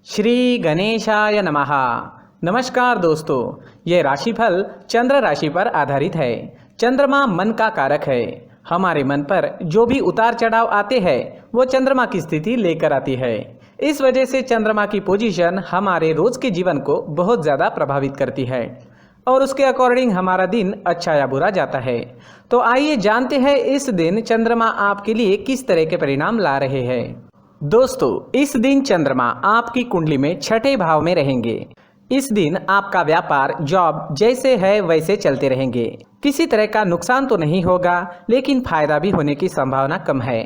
श्री गणेशाय नमः। नमस्कार दोस्तों, ये राशिफल चंद्र राशि पर आधारित है। चंद्रमा मन का कारक है। हमारे मन पर जो भी उतार चढ़ाव आते हैं वो चंद्रमा की स्थिति लेकर आती है। इस वजह से चंद्रमा की पोजीशन हमारे रोज के जीवन को बहुत ज़्यादा प्रभावित करती है और उसके अकॉर्डिंग हमारा दिन अच्छा या बुरा जाता है। तो आइए जानते हैं इस दिन चंद्रमा आपके लिए किस तरह के परिणाम ला रहे हैं। दोस्तों, इस दिन चंद्रमा आपकी कुंडली में छठे भाव में रहेंगे। इस दिन आपका व्यापार, जॉब जैसे है वैसे चलते रहेंगे। किसी तरह का नुकसान तो नहीं होगा, लेकिन फायदा भी होने की संभावना कम है।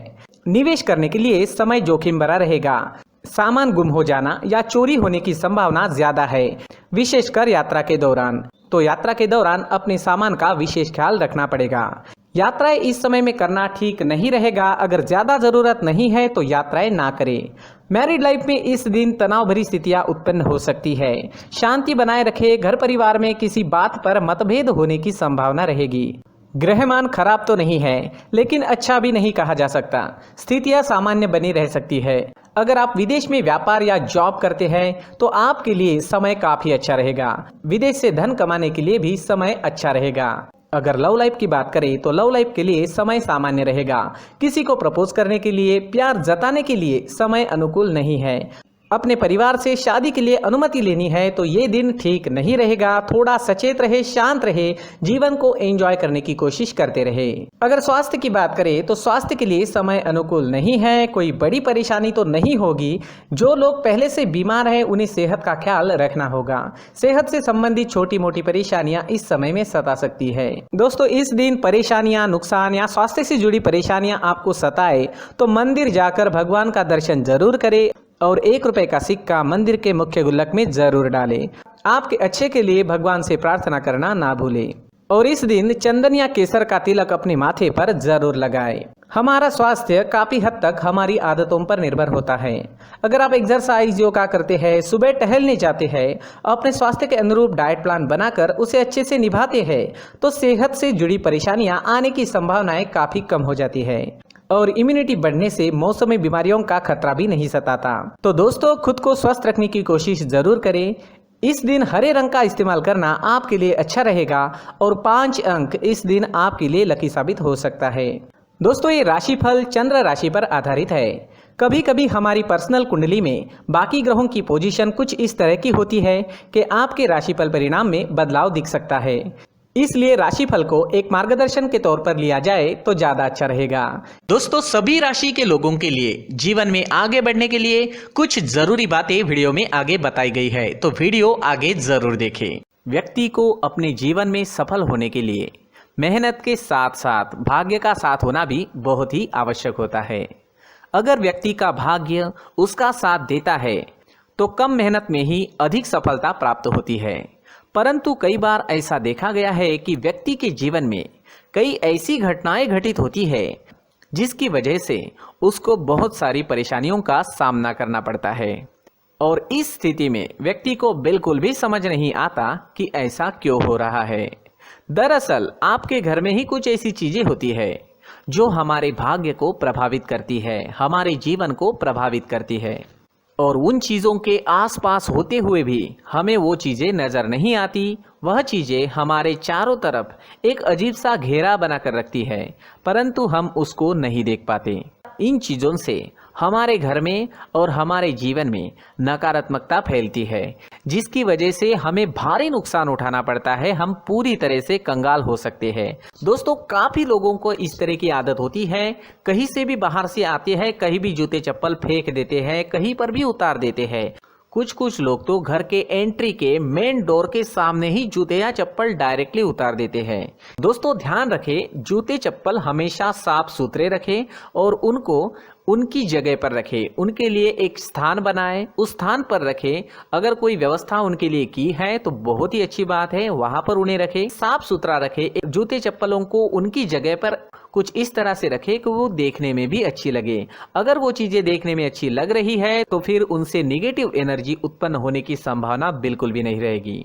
निवेश करने के लिए समय जोखिम भरा रहेगा। सामान गुम हो जाना या चोरी होने की संभावना ज्यादा है, विशेषकर यात्रा के दौरान। तो यात्रा के दौरान अपने सामान का विशेष ख्याल रखना पड़ेगा। यात्राएं इस समय में करना ठीक नहीं रहेगा। अगर ज्यादा जरूरत नहीं है तो यात्राएं ना करें। मैरिड लाइफ में इस दिन तनाव भरी स्थितियां उत्पन्न हो सकती है। शांति बनाए रखें। घर परिवार में किसी बात पर मतभेद होने की संभावना रहेगी। ग्रहमान खराब तो नहीं है, लेकिन अच्छा भी नहीं कहा जा सकता। स्थितियां सामान्य बनी रह सकती है। अगर आप विदेश में व्यापार या जॉब करते हैं तो आपके लिए समय काफी अच्छा रहेगा। विदेश से धन कमाने के लिए भी समय अच्छा रहेगा। अगर लव लाइफ की बात करें तो लव लाइफ के लिए समय सामान्य रहेगा। किसी को प्रपोज करने के लिए, प्यार जताने के लिए समय अनुकूल नहीं है। अपने परिवार से शादी के लिए अनुमति लेनी है तो ये दिन ठीक नहीं रहेगा। थोड़ा सचेत रहे, शांत रहे, जीवन को एंजॉय करने की कोशिश करते रहे। अगर स्वास्थ्य की बात करें तो स्वास्थ्य के लिए समय अनुकूल नहीं है। कोई बड़ी परेशानी तो नहीं होगी। जो लोग पहले से बीमार हैं उन्हें सेहत का ख्याल रखना होगा। सेहत से संबंधित छोटी मोटी परेशानियां इस समय में सता सकती है। दोस्तों, इस दिन परेशानियां, नुकसान या स्वास्थ्य से जुड़ी परेशानियां आपको सताए तो मंदिर जाकर भगवान का दर्शन जरूर करें और 1 रुपए का सिक्का मंदिर के मुख्य गुल्लक में जरूर डालें। आपके अच्छे के लिए भगवान से प्रार्थना करना ना भूलें। और इस दिन चंदन या केसर का तिलक अपने माथे पर जरूर लगाएं। हमारा स्वास्थ्य काफी हद तक हमारी आदतों पर निर्भर होता है। अगर आप एक्सरसाइज, योगा करते हैं, सुबह टहलने जाते हैं, अपने स्वास्थ्य के अनुरूप डाइट प्लान बनाकर उसे अच्छे से निभाते हैं तो सेहत से जुड़ी परेशानियां आने की संभावनाएं काफी कम हो जाती है और इम्यूनिटी बढ़ने से मौसमी बीमारियों का खतरा भी नहीं सताता। तो दोस्तों, खुद को स्वस्थ रखने की कोशिश जरूर करें। इस दिन हरे रंग का इस्तेमाल करना आपके लिए अच्छा रहेगा और 5 अंक इस दिन आपके लिए लकी साबित हो सकता है। दोस्तों, ये राशिफल चंद्र राशि पर आधारित है। कभी कभी हमारी पर्सनल कुंडली में बाकी ग्रहों की पोजीशन कुछ इस तरह की होती है कि आपके राशिफल परिणाम में बदलाव दिख सकता है। इसलिए राशिफल को एक मार्गदर्शन के तौर पर लिया जाए तो ज्यादा अच्छा रहेगा। दोस्तों, सभी राशि के लोगों के लिए जीवन में आगे बढ़ने के लिए कुछ जरूरी बातें वीडियो में आगे बताई गई है, तो वीडियो आगे जरूर देखें। व्यक्ति को अपने जीवन में सफल होने के लिए मेहनत के साथ साथ भाग्य का साथ होना भी बहुत ही आवश्यक होता है। अगर व्यक्ति का भाग्य उसका साथ देता है तो कम मेहनत में ही अधिक सफलता प्राप्त होती है। परंतु कई बार ऐसा देखा गया है कि व्यक्ति के जीवन में कई ऐसी घटनाएं घटित होती है जिसकी वजह से उसको बहुत सारी परेशानियों का सामना करना पड़ता है और इस स्थिति में व्यक्ति को बिल्कुल भी समझ नहीं आता कि ऐसा क्यों हो रहा है। दरअसल आपके घर में ही कुछ ऐसी चीजें होती है जो हमारे भाग्य को प्रभावित करती है, हमारे जीवन को प्रभावित करती है और उन चीज़ों के आसपास होते हुए भी हमें वो चीज़ें नज़र नहीं आती। वह चीज़ें हमारे चारों तरफ एक अजीब सा घेरा बनाकर रखती है, परंतु हम उसको नहीं देख पाते। इन चीज़ों से हमारे घर में और हमारे जीवन में नकारात्मकता फैलती है, जिसकी वजह से हमें भारी नुकसान उठाना पड़ता है। हम पूरी तरह से कंगाल हो सकते हैं। दोस्तों, काफ़ी लोगों को इस तरह की आदत होती है। कहीं से भी बाहर से आते हैं, कहीं भी जूते चप्पल फेंक देते हैं, कहीं पर भी उतार देते हैं। कुछ लोग तो घर के एंट्री के मेन डोर के सामने ही जूते या चप्पल डायरेक्टली उतार देते हैं। दोस्तों, ध्यान रखें, जूते चप्पल हमेशा साफ सुथरे रखें और उनको उनकी जगह पर रखें। उनके लिए एक स्थान बनाएं, उस स्थान पर रखें। अगर कोई व्यवस्था उनके लिए की है तो बहुत ही अच्छी बात है, वहां पर उन्हें रखें, साफ सुथरा रखें। जूते चप्पलों को उनकी जगह पर कुछ इस तरह से रखें कि वो देखने में भी अच्छी लगे। अगर वो चीजें देखने में अच्छी लग रही है तो फिर उनसे निगेटिव एनर्जी उत्पन्न होने की संभावना बिल्कुल भी नहीं रहेगी।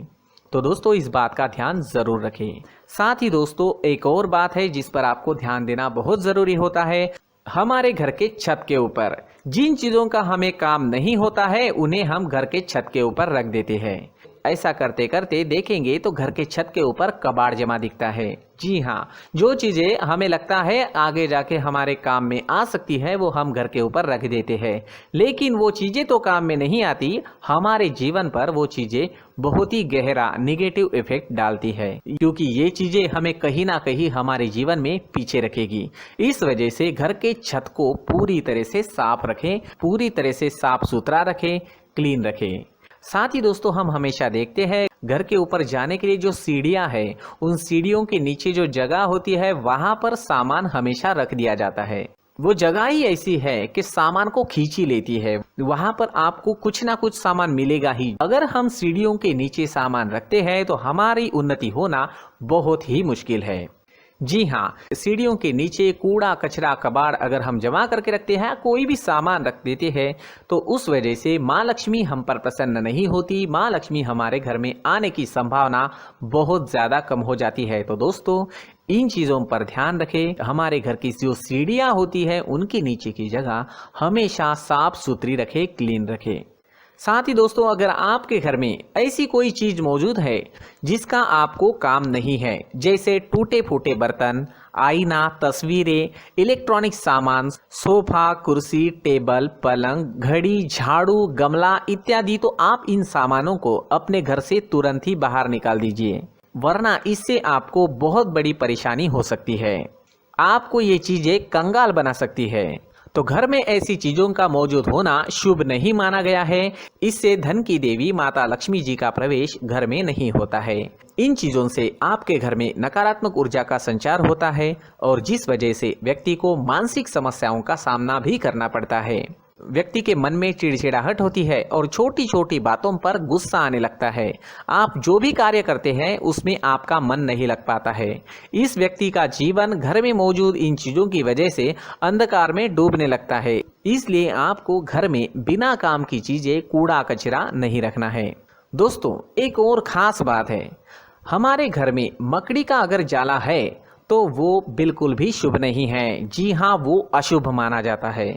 तो दोस्तों, इस बात का ध्यान जरूर रखें। साथ ही दोस्तों, एक और बात है जिस पर आपको ध्यान देना बहुत जरूरी होता है। हमारे घर के छत के ऊपर जिन चीज़ों का हमें काम नहीं होता है उन्हें हम घर के छत के ऊपर रख देते हैं। ऐसा करते करते देखेंगे तो घर के छत के ऊपर कबाड़ जमा दिखता है। जी हाँ, जो चीज़ें हमें लगता है आगे जाके हमारे काम में आ सकती है वो हम घर के ऊपर रख देते हैं, लेकिन वो चीज़ें तो काम में नहीं आती, हमारे जीवन पर वो चीज़ें बहुत ही गहरा निगेटिव इफेक्ट डालती है, क्योंकि ये चीज़ें हमें कहीं ना कहीं हमारे जीवन में पीछे रखेगी। इस वजह से घर के छत को पूरी तरह से साफ रखें, पूरी तरह से साफ सुथरा रखें, क्लीन रखें। साथ ही दोस्तों हम हमेशा देखते हैं घर के ऊपर जाने के लिए जो सीढ़ियां है, उन सीढ़ियों के नीचे जो जगह होती है वहां पर सामान हमेशा रख दिया जाता है। वो जगह ही ऐसी है कि सामान को खींच ही लेती है, वहां पर आपको कुछ ना कुछ सामान मिलेगा ही। अगर हम सीढ़ियों के नीचे सामान रखते हैं तो हमारी उन्नति होना बहुत ही मुश्किल है। जी हाँ, सीढ़ियों के नीचे कूड़ा कचरा कबाड़ अगर हम जमा करके रखते हैं, कोई भी सामान रख देते हैं, तो उस वजह से माँ लक्ष्मी हम पर प्रसन्न नहीं होती, माँ लक्ष्मी हमारे घर में आने की संभावना बहुत ज़्यादा कम हो जाती है। तो दोस्तों इन चीज़ों पर ध्यान रखें। हमारे घर की जो सीढ़ियाँ होती है उनके नीचे की जगह हमेशा साफ सुथरी रखें, क्लीन रखें। साथ ही दोस्तों अगर आपके घर में ऐसी कोई चीज मौजूद है जिसका आपको काम नहीं है, जैसे टूटे फूटे बर्तन, आईना, तस्वीरें, इलेक्ट्रॉनिक सामान, सोफा, कुर्सी, टेबल, पलंग, घड़ी, झाड़ू, गमला इत्यादि, तो आप इन सामानों को अपने घर से तुरंत ही बाहर निकाल दीजिए, वरना इससे आपको बहुत बड़ी परेशानी हो सकती है। आपको ये चीजें कंगाल बना सकती है। तो घर में ऐसी चीजों का मौजूद होना शुभ नहीं माना गया है। इससे धन की देवी माता लक्ष्मी जी का प्रवेश घर में नहीं होता है। इन चीजों से आपके घर में नकारात्मक ऊर्जा का संचार होता है और जिस वजह से व्यक्ति को मानसिक समस्याओं का सामना भी करना पड़ता है। व्यक्ति के मन में चिड़चिड़ाहट होती है और छोटी छोटी बातों पर गुस्सा आने लगता है। आप जो भी कार्य करते हैं उसमें आपका मन नहीं लग पाता है। इस व्यक्ति का जीवन घर में मौजूद इन चीजों की वजह से अंधकार में डूबने लगता है। इसलिए आपको घर में बिना काम की चीजें, कूड़ा कचरा नहीं रखना है। दोस्तों एक और खास बात है, हमारे घर में मकड़ी का अगर जाला है तो वो बिल्कुल भी शुभ नहीं है। जी हाँ, वो अशुभ माना जाता है।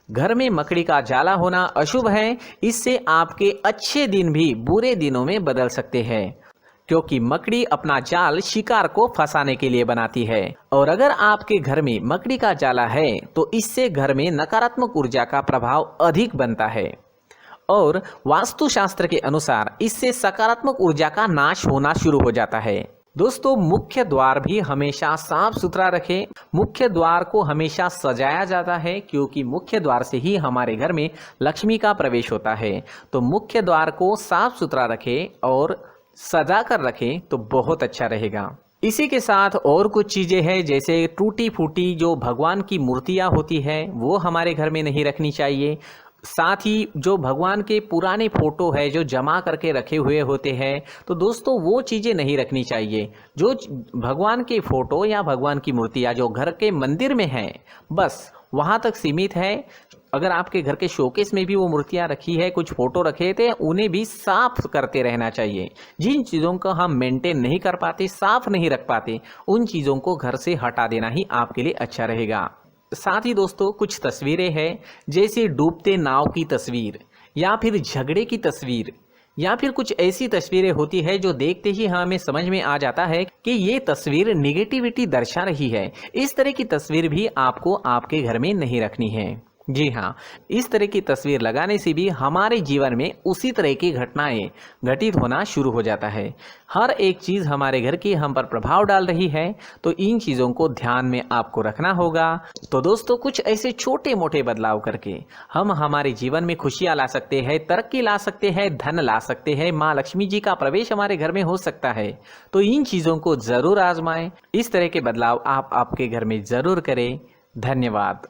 घर में मकड़ी का जाला होना अशुभ है। इससे आपके अच्छे दिन भी बुरे दिनों में बदल सकते हैं, क्योंकि मकड़ी अपना जाल शिकार को फंसाने के लिए बनाती है। और अगर आपके घर में मकड़ी का जाला है तो इससे घर में नकारात्मक ऊर्जा का प्रभाव अधिक बनता है और वास्तुशास्त्र के अनुसार इससे सकारात्मक ऊर्जा का नाश होना शुरू हो जाता है। दोस्तों मुख्य द्वार भी हमेशा साफ सुथरा रखें। मुख्य द्वार को हमेशा सजाया जाता है, क्योंकि मुख्य द्वार से ही हमारे घर में लक्ष्मी का प्रवेश होता है। तो मुख्य द्वार को साफ सुथरा रखें और सजा कर रखें तो बहुत अच्छा रहेगा। इसी के साथ और कुछ चीजें हैं, जैसे टूटी फूटी जो भगवान की मूर्तियां होती है वो हमारे घर में नहीं रखनी चाहिए। साथ ही जो भगवान के पुराने फोटो है जो जमा करके रखे हुए होते हैं, तो दोस्तों वो चीज़ें नहीं रखनी चाहिए। जो भगवान के फोटो या भगवान की मूर्तियाँ जो घर के मंदिर में हैं बस वहाँ तक सीमित है। अगर आपके घर के शोकेस में भी वो मूर्तियाँ रखी है, कुछ फोटो रखे थे, उन्हें भी साफ करते रहना चाहिए। जिन चीज़ों को हम मेंटेन नहीं कर पाते, साफ नहीं रख पाते, उन चीज़ों को घर से हटा देना ही आपके लिए अच्छा रहेगा। साथ ही दोस्तों कुछ तस्वीरें हैं, जैसे डूबते नाव की तस्वीर या फिर झगड़े की तस्वीर या फिर कुछ ऐसी तस्वीरें होती है जो देखते ही हमें समझ में आ जाता है कि ये तस्वीर निगेटिविटी दर्शा रही है। इस तरह की तस्वीर भी आपको आपके घर में नहीं रखनी है। जी हाँ, इस तरह की तस्वीर लगाने से भी हमारे जीवन में उसी तरह की घटनाएं घटित होना शुरू हो जाता है। हर एक चीज़ हमारे घर की हम पर प्रभाव डाल रही है, तो इन चीज़ों को ध्यान में आपको रखना होगा। तो दोस्तों कुछ ऐसे छोटे मोटे बदलाव करके हम हमारे जीवन में खुशियाँ ला सकते हैं, तरक्की ला सकते हैं, धन ला सकते हैं, माँ लक्ष्मी जी का प्रवेश हमारे घर में हो सकता है। तो इन चीज़ों को ज़रूर आजमाएं। इस तरह के बदलाव आप आपके घर में ज़रूर करें। धन्यवाद।